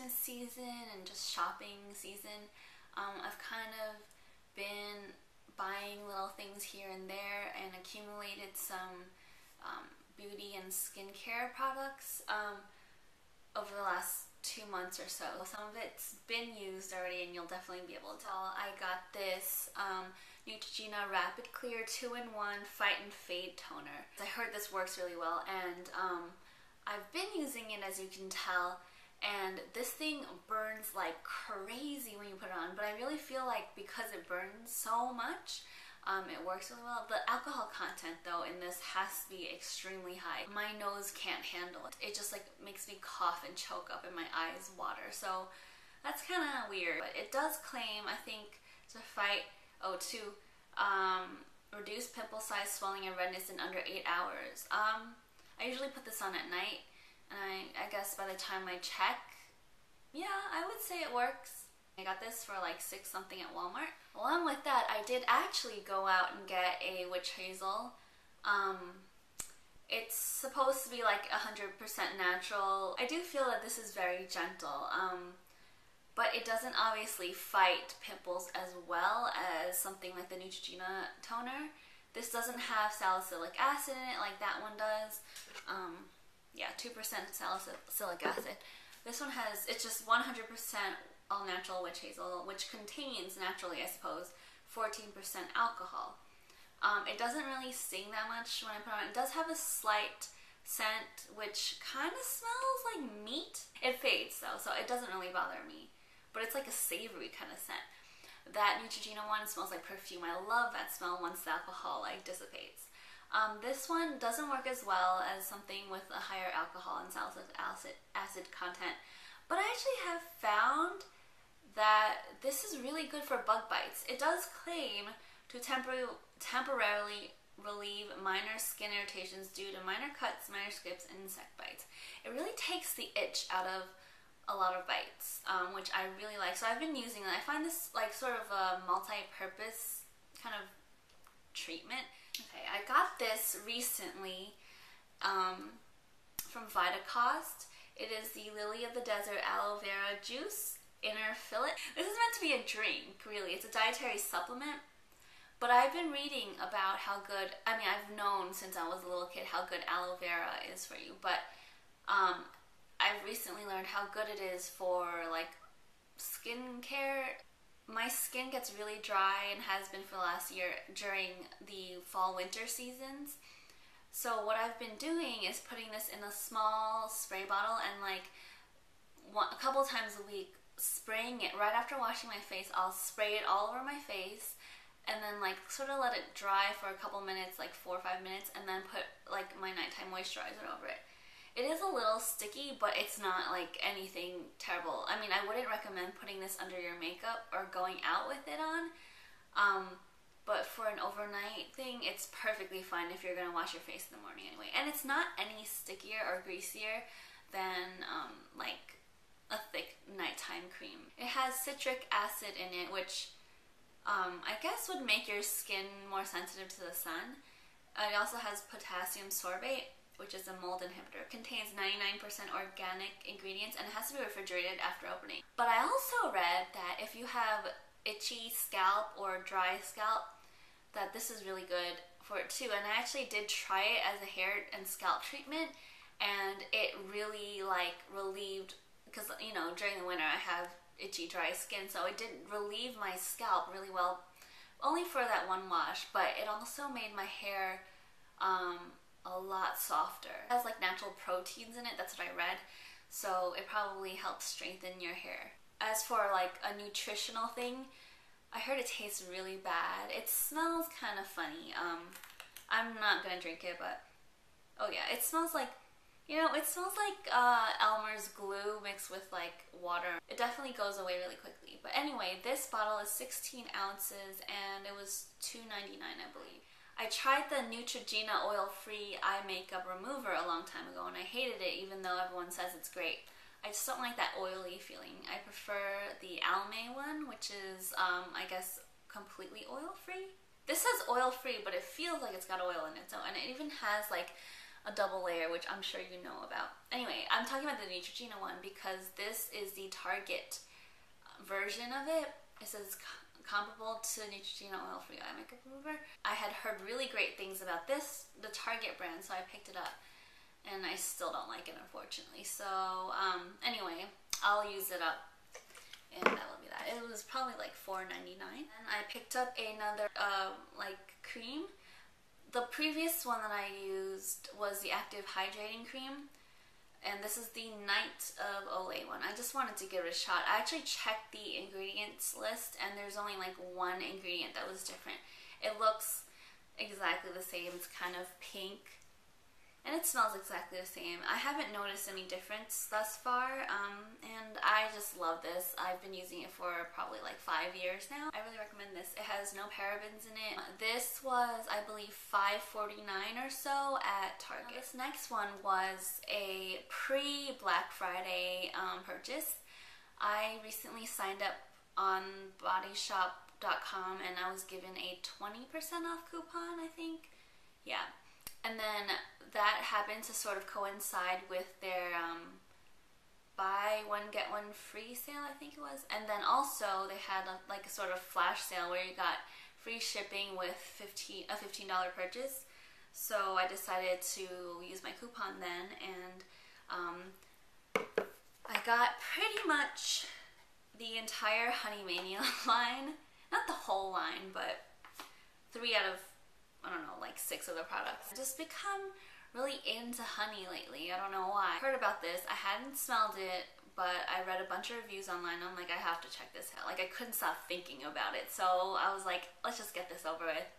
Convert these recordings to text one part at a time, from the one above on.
Christmas season and just shopping season, I've kind of been buying little things here and there and accumulated some beauty and skincare products over the last 2 months or so. Some of it's been used already and you'll definitely be able to tell. I got this Neutrogena Rapid Clear 2-in-1 Fight and Fade Toner. I heard this works really well, and I've been using it, as you can tell, and this thing burns like crazy when you put it on, but I really feel like because it burns so much, it works really well. The alcohol content though in this has to be extremely high. My nose can't handle it. It just like makes me cough and choke up and my eyes water. So that's kind of weird. But it does claim, I think, to reduce pimple size, swelling, and redness in under 8 hours. I usually put this on at night, and I guess by the time I check, yeah, I would say it works. I got this for like $6 something at Walmart. Along with that, I did actually go out and get a witch hazel. It's supposed to be like 100% natural. I do feel that this is very gentle, but it doesn't obviously fight pimples as well as something like the Neutrogena toner. This doesn't have salicylic acid in it like that one does. Yeah, 2% salicylic acid. This one has, it's just 100% all natural witch hazel, which contains, naturally I suppose, 14% alcohol. It doesn't really sting that much when I put it on. It does have a slight scent, which kind of smells like meat. It fades though, so it doesn't really bother me. But it's like a savory kind of scent. That Neutrogena one smells like perfume. I love that smell once the alcohol like dissipates. This one doesn't work as well as something with a higher alcohol and salicylic acid content. But I actually have found that this is really good for bug bites. It does claim to temporarily relieve minor skin irritations due to minor cuts, minor scrapes, and insect bites. It really takes the itch out of a lot of bites, which I really like. So I've been using it. I find this like sort of a multi-purpose kind of treatment. Okay, I got this recently from Vitacost. It is the Lily of the Desert Aloe Vera Juice Inner Fillet. This is meant to be a drink, really. It's a dietary supplement. But I've been reading about how good, I mean, I've known since I was a little kid how good aloe vera is for you. But I've recently learned how good it is for like skincare. My skin gets really dry and has been for the last year during the fall-winter seasons. So what I've been doing is putting this in a small spray bottle and like a couple times a week spraying it right after washing my face. I'll spray it all over my face and then like sort of let it dry for a couple minutes, like 4 or 5 minutes, and then put like my nighttime moisturizer over it. It is a little sticky, but it's not like anything terrible. I mean, I wouldn't recommend putting this under your makeup or going out with it on. But for an overnight thing, it's perfectly fine if you're going to wash your face in the morning anyway. And it's not any stickier or greasier than like a thick nighttime cream. It has citric acid in it, which I guess would make your skin more sensitive to the sun. It also has potassium sorbate, which is a mold inhibitor. It contains 99% organic ingredients and it has to be refrigerated after opening. But I also read that if you have itchy scalp or dry scalp, that this is really good for it too. And I actually did try it as a hair and scalp treatment, and it really like relieved, because you know during the winter I have itchy dry skin, so it did relieve my scalp really well, only for that one wash. But it also made my hair a lot softer. It has like natural proteins in it, that's what I read, so it probably helps strengthen your hair. As for like a nutritional thing, I heard it tastes really bad. It smells kind of funny. I'm not gonna drink it, but oh yeah, it smells like, you know, it smells like Elmer's glue mixed with like water. It definitely goes away really quickly. But anyway, this bottle is 16 ounces and it was $2.99, I believe. I tried the Neutrogena oil-free eye makeup remover a long time ago and I hated it, even though everyone says it's great. I just don't like that oily feeling. I prefer the Aloe one, which is, I guess, completely oil-free. This says oil-free, but it feels like it's got oil in it. So, and it even has like a double layer, which I'm sure you know about. Anyway, I'm talking about the Neutrogena one because this is the Target version of it. It says comparable to Neutrogena oil-free eye makeup remover. I had heard really great things about this, the Target brand, so I picked it up. And I still don't like it, unfortunately. So, anyway, I'll use it up. And that will be that. It was probably like $4.99. And I picked up another, like, cream. The previous one that I used was the Active Hydrating Cream. And this is the Night of Olay one. I just wanted to give it a shot. I actually checked the ingredients list, and there's only like one ingredient that was different. It looks exactly the same. It's kind of pink. And it smells exactly the same. I haven't noticed any difference thus far, and I just love this. I've been using it for probably like 5 years now. I really recommend this. It has no parabens in it. This was, I believe, $5.49 or so at Target. Now, this next one was a pre-Black Friday purchase. I recently signed up on bodyshop.com and I was given a 20% off coupon, I think. Yeah. And then that happened to sort of coincide with their buy one get one free sale, I think it was. And then also they had like a sort of flash sale where you got free shipping with a $15 purchase. So I decided to use my coupon then, and I got pretty much the entire Honeymania line. Not the whole line, but 3 out of, I don't know, like 6 of the products. I've just become really into honey lately. I don't know why. I heard about this. I hadn't smelled it, but I read a bunch of reviews online. I'm like, I have to check this out. Like, I couldn't stop thinking about it. So I was like, let's just get this over with.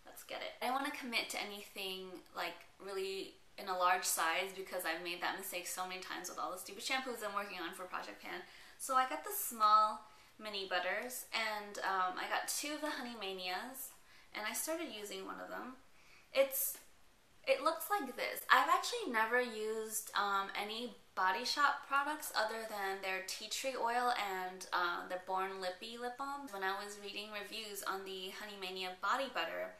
Let's get it. I don't want to commit to anything like really in a large size because I've made that mistake so many times with all the stupid shampoos I'm working on for Project Pan. So I got the small mini butters, and I got 2 of the Honeymanias. And I started using one of them. It looks like this. I've actually never used any Body Shop products other than their tea tree oil and their Born Lippy lip balm. When I was reading reviews on the Honeymania body butter,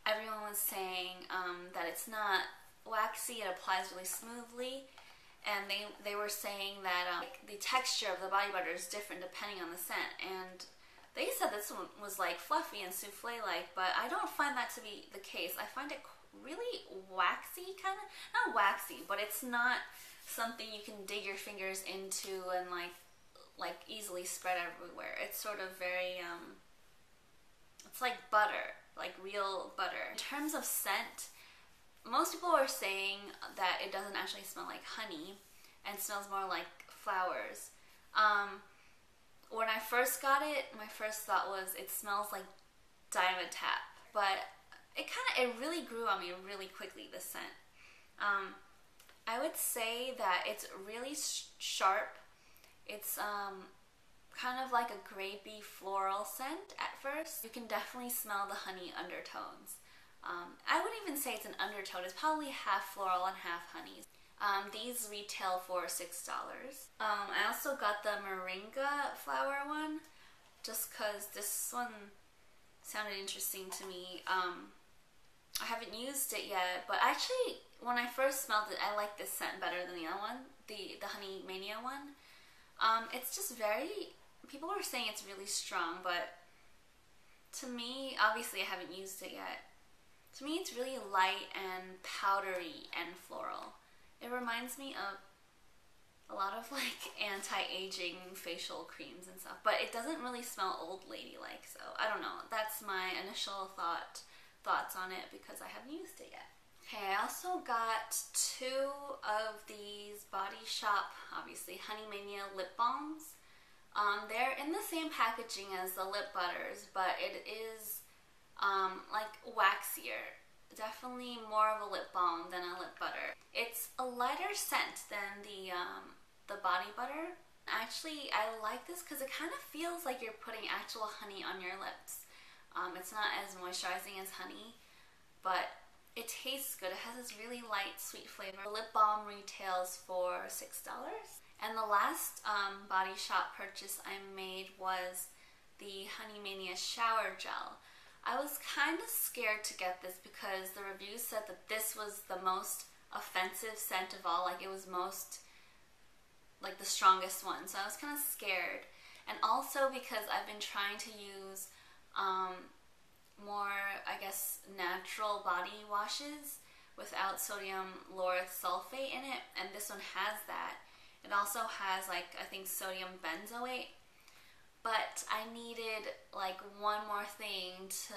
everyone was saying that it's not waxy, it applies really smoothly. And they were saying that the texture of the body butter is different depending on the scent. And they said this one was like fluffy and souffle-like, but I don't find that to be the case. I find it really waxy, kind of. Not waxy, but it's not something you can dig your fingers into and like easily spread everywhere. It's sort of very, it's like butter, like real butter. In terms of scent, most people are saying that it doesn't actually smell like honey and smells more like flowers. When I first got it, my first thought was it smells like Dimetapp, but it really grew on me really quickly, this scent. I would say that it's really sharp. It's kind of like a grapey floral scent at first. You can definitely smell the honey undertones. I wouldn't even say it's an undertone. It's probably half floral and half honey. These retail for $6. I also got the Moringa flower one just because this one sounded interesting to me. I haven't used it yet, but actually when I first smelled it, I liked this scent better than the other one, the Honeymania one. It's just very, people are saying it's really strong, but to me, obviously I haven't used it yet. To me, it's really light and powdery and floral. It reminds me of a lot of like anti-aging facial creams and stuff, but it doesn't really smell old lady-like, so I don't know. That's my initial thoughts on it because I haven't used it yet. Okay, I also got 2 of these Body Shop, obviously, Honeymania lip balms. They're in the same packaging as the lip butters, but it is like waxier. Definitely more of a lip balm than a lip butter. It's a lighter scent than the body butter. Actually, I like this because it kind of feels like you're putting actual honey on your lips. It's not as moisturizing as honey, but it tastes good. It has this really light, sweet flavor. The lip balm retails for $6. And the last Body Shop purchase I made was the Honeymania shower gel. I was kind of scared to get this because the reviews said that this was the most offensive scent of all. Like, it was most like the strongest one, so I was kind of scared. And also because I've been trying to use more, I guess, natural body washes without sodium lauryl sulfate in it, and this one has that. It also has, like, I think sodium benzoate, but I needed like one more thing to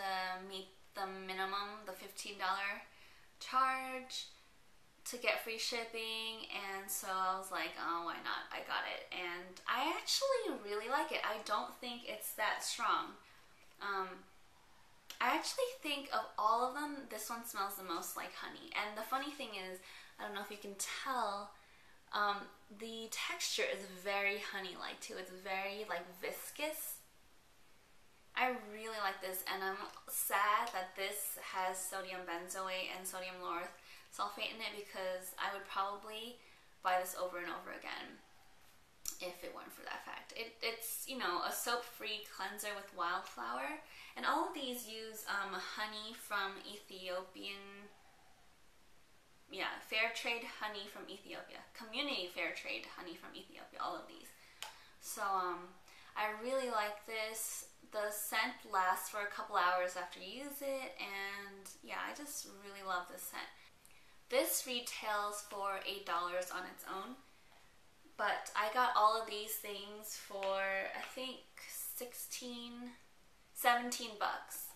meet the minimum, the $15 charge to get free shipping, and so I was like, oh, why not? I got it, and I actually really like it. I don't think it's that strong. I actually think of all of them, this one smells the most like honey. And the funny thing is, I don't know if you can tell, the texture is very honey-like too. It's very like viscous. I really like this, and I'm sad that this has sodium benzoate and sodium lauryl sulfate in it, because I would probably buy this over and over again if it weren't for that fact. It's, you know, a soap-free cleanser with wildflower, and all of these use honey from Ethiopian, fair trade honey from Ethiopia, community fair trade honey from Ethiopia, all of these. So I really like this. The scent lasts for a couple hours after you use it, and yeah, I just really love this scent. This retails for $8 on its own, but I got all of these things for, I think, 17 bucks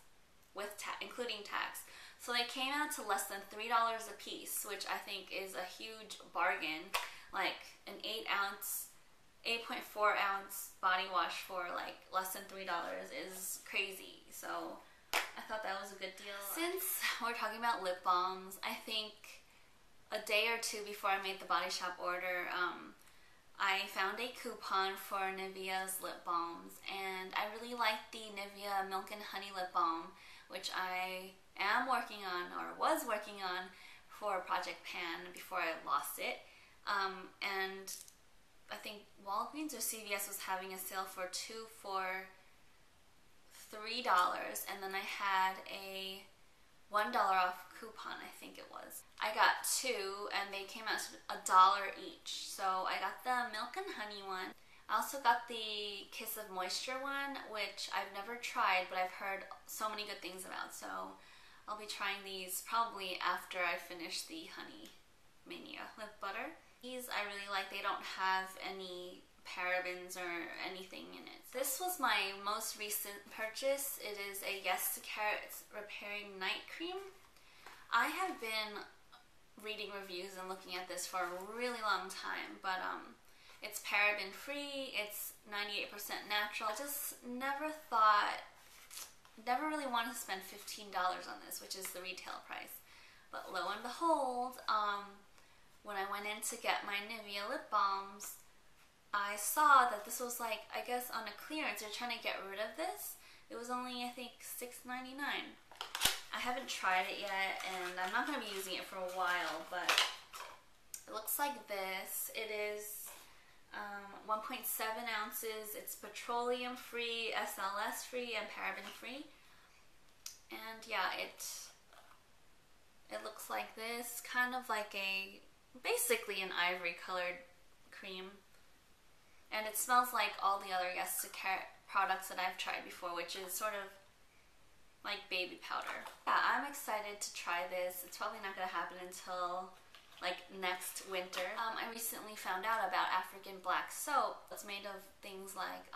with including tax. So they came out to less than $3 a piece, which I think is a huge bargain. Like an 8.4 ounce body wash for like less than $3 is crazy. So I thought that was a good deal. Since we're talking about lip balms, I think a day or two before I made the Body Shop order, I found a coupon for Nivea's lip balms, and I really like the Nivea Milk and Honey Lip Balm, which I am working on, or was working on, for Project Pan before I lost it. And I think Walgreens or CVS was having a sale for 2 for $3, and then I had a $1 off coupon, I think it was. I got 2, and they came out to $1 each. So I got the Milk and Honey one. I also got the Kiss of Moisture one, which I've never tried, but I've heard so many good things about. So I'll be trying these probably after I finish the Honeymania lip butter. These I really like. They don't have any parabens or anything in it. This was my most recent purchase. It is a Yes to Carrots Repairing Night Cream. I have been reading reviews and looking at this for a really long time, but it's paraben free, it's 98% natural. I just never really wanted to spend $15 on this, which is the retail price. But lo and behold, when I went in to get my Nivea lip balms, I saw that this was like, I guess on a clearance. They're trying to get rid of this. It was only, I think, $6.99. I haven't tried it yet, and I'm not going to be using it for a while, but it looks like this. It is 1.7 ounces. It's petroleum free, SLS free, and paraben free. And yeah, it looks like this, kind of like basically an ivory colored cream. And it smells like all the other Yes to Carrot products that I've tried before, which is sort of like baby powder. Yeah, I'm excited to try this. It's probably not going to happen until like next winter. I recently found out about African black soap. It's made of things like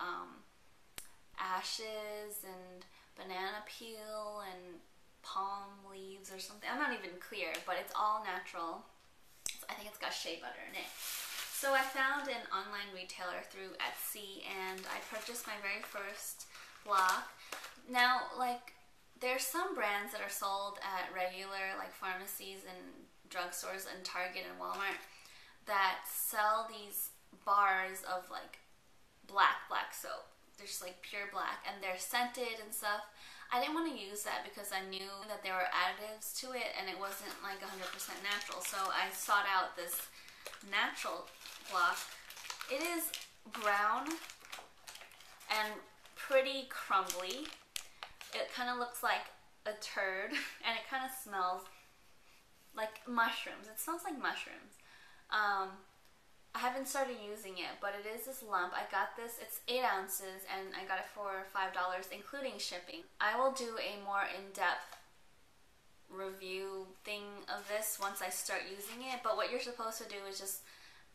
ashes and banana peel and palm leaves or something. I'm not even clear, but it's all natural. I think it's got shea butter in it. So I found an online retailer through Etsy, and I purchased my very first block. Now, like, there's some brands that are sold at regular, like, pharmacies and drugstores and Target and Walmart that sell these bars of, like, black soap. They're just, like, pure black, and they're scented and stuff. I didn't want to use that because I knew that there were additives to it, and it wasn't, like, 100% natural. So I sought out this natural block. It is brown and pretty crumbly. It kind of looks like a turd, and it kind of smells like mushrooms. It smells like mushrooms. I haven't haven't started using it, but it is this lump. I got this, it's 8 ounces, and I got it for $5, including shipping. I will do a more in-depth review thing of this once I start using it, but what you're supposed to do is just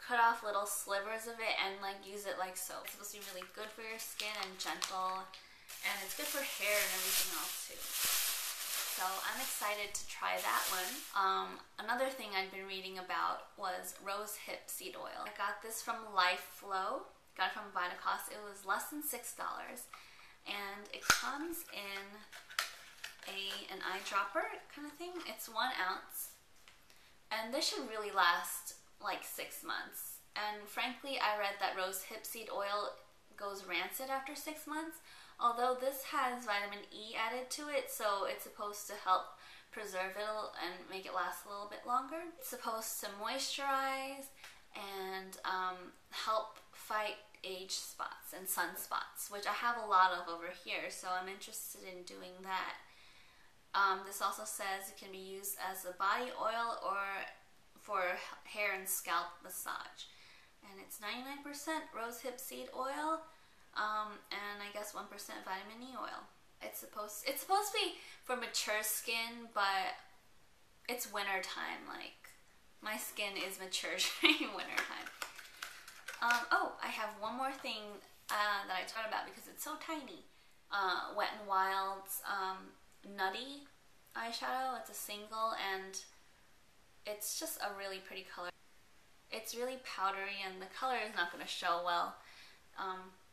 cut off little slivers of it and like use it like soap. It's supposed to be really good for your skin and gentle, and it's good for hair and everything else too. So I'm excited to try that one. Another thing I've been reading about was Rosehip Seed Oil. I got this from Flow. Got it from Vitacost. It was less than $6, and it comes in an eyedropper kind of thing. It's 1 ounce, and this should really last like 6 months. And frankly, I read that Rosehip Seed Oil goes rancid after 6 months. Although this has vitamin E added to it, so it's supposed to help preserve it and make it last a little bit longer. It's supposed to moisturize and help fight age spots and sunspots, which I have a lot of over here, so I'm interested in doing that. This also says it can be used as a body oil or for hair and scalp massage. And it's 99% rosehip seed oil. And I guess 1% vitamin E oil. It's supposed to be for mature skin, but it's winter time. Like, my skin is mature during winter time. Oh, I have one more thing that I talked about because it's so tiny. Wet n Wild's Nutty eyeshadow. It's a single, and it's just a really pretty color. It's really powdery, and the color is not going to show well.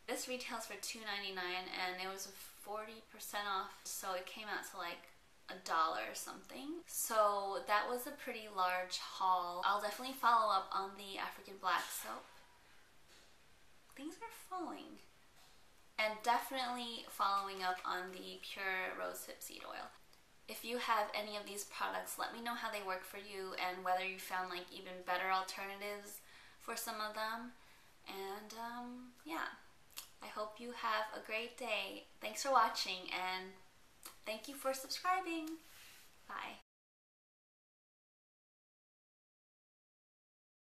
This retails for $2.99, and it was 40% off, so it came out to like $1 or something. So that was a pretty large haul. I'll definitely follow up on the African black soap. Things are falling. And definitely following up on the pure rosehip seed oil. If you have any of these products, let me know how they work for you and whether you found like even better alternatives for some of them. And yeah. I hope you have a great day. Thanks for watching, and thank you for subscribing. Bye.